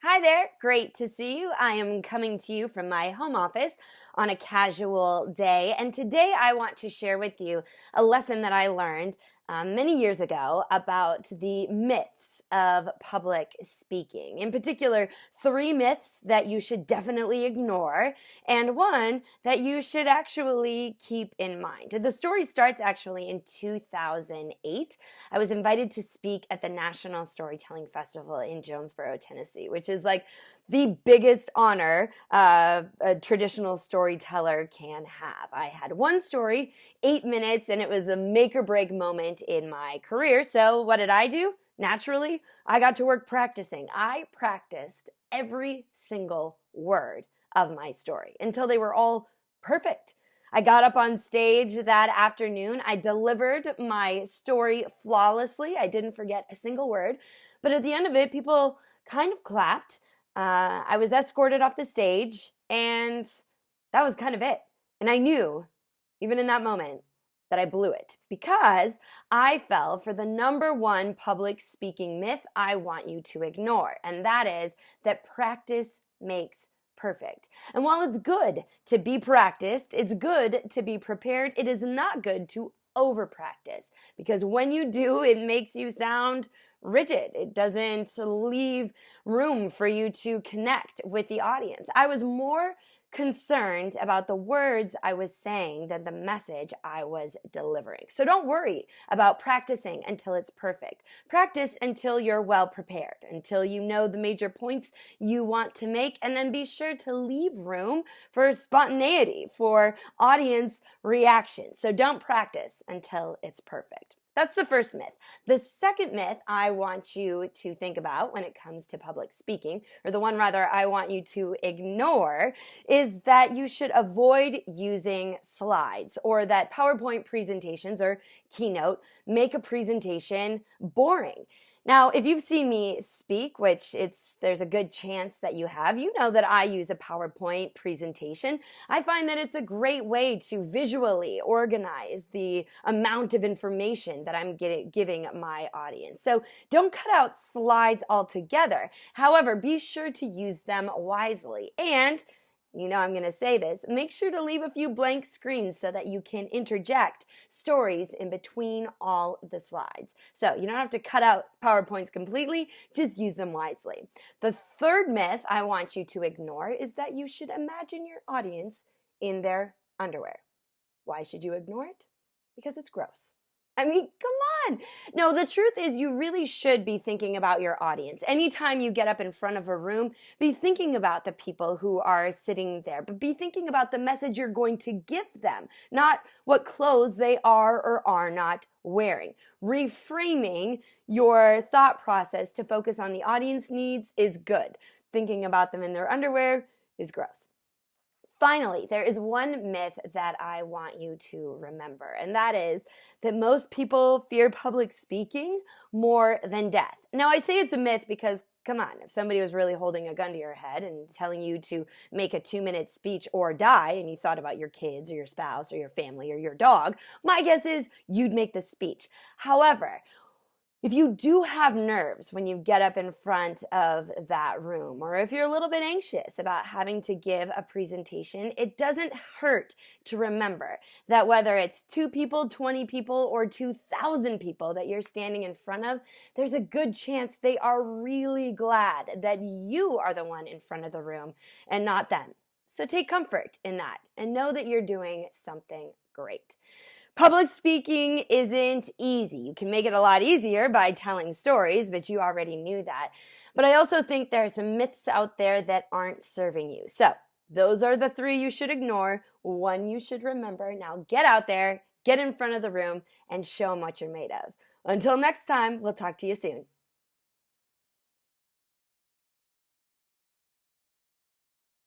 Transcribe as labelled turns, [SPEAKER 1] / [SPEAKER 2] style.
[SPEAKER 1] Hi there, great to see you. I am coming to you from my home office on a casual day, and today I want to share with you a lesson that I learned many years ago about the myths of public speaking. In particular, 3 myths that you should definitely ignore, and one that you should actually keep in mind. The story starts actually in 2008. I was invited to speak at the National Storytelling Festival in Jonesboro, Tennessee, which is like the biggest honor a traditional storyteller can have. I had one story, 8 minutes, and it was a make or break moment in my career. So what did I do? Naturally, I got to work practicing. I practiced every single word of my story until they were all perfect. I got up on stage that afternoon. I delivered my story flawlessly. I didn't forget a single word. But at the end of it, people kind of clapped. I was escorted off the stage, and that was kind of it. And I knew, even in that moment, that I blew it because I fell for the number one public speaking myth I want you to ignore, and that is that practice makes perfect. And while it's good to be practiced, it's good to be prepared, it is not good to over practice because when you do, it makes you sound rigid. It doesn't leave room for you to connect with the audience. I was more concerned about the words I was saying than the message I was delivering. So don't worry about practicing until it's perfect. Practice until you're well prepared, until you know the major points you want to make, and then be sure to leave room for spontaneity, for audience reaction. So don't practice until it's perfect. That's the first myth. The second myth I want you to think about when it comes to public speaking, or the one rather I want you to ignore, is that you should avoid using slides, or that PowerPoint presentations or Keynote make a presentation boring. Now, if you've seen me speak, which there's a good chance that you have, you know that I use a PowerPoint presentation. I find that it's a great way to visually organize the amount of information that I'm giving my audience. So don't cut out slides altogether. However, be sure to use them wisely. And you know I'm going to say this, make sure to leave a few blank screens so that you can interject stories in between all the slides. So you don't have to cut out PowerPoints completely, just use them wisely. The third myth I want you to ignore is that you should imagine your audience in their underwear. Why should you ignore it? Because it's gross. I mean, come on. No, the truth is you really should be thinking about your audience. Anytime you get up in front of a room, be thinking about the people who are sitting there, but be thinking about the message you're going to give them, not what clothes they are or are not wearing. Reframing your thought process to focus on the audience needs is good. Thinking about them in their underwear is gross. Finally, there is one myth that I want you to remember, and that is that most people fear public speaking more than death. Now, I say it's a myth because, come on, if somebody was really holding a gun to your head and telling you to make a 2-minute speech or die, and you thought about your kids or your spouse or your family or your dog, my guess is you'd make the speech. However, if you do have nerves when you get up in front of that room, or if you're a little bit anxious about having to give a presentation, it doesn't hurt to remember that whether it's 2 people, 20 people, or 2,000 people that you're standing in front of, there's a good chance they are really glad that you are the one in front of the room and not them. So take comfort in that and know that you're doing something great. Public speaking isn't easy. You can make it a lot easier by telling stories, but you already knew that. But I also think there are some myths out there that aren't serving you. So those are the 3 you should ignore, 1 you should remember. Now get out there, get in front of the room, and show them what you're made of. Until next time, we'll talk to you soon.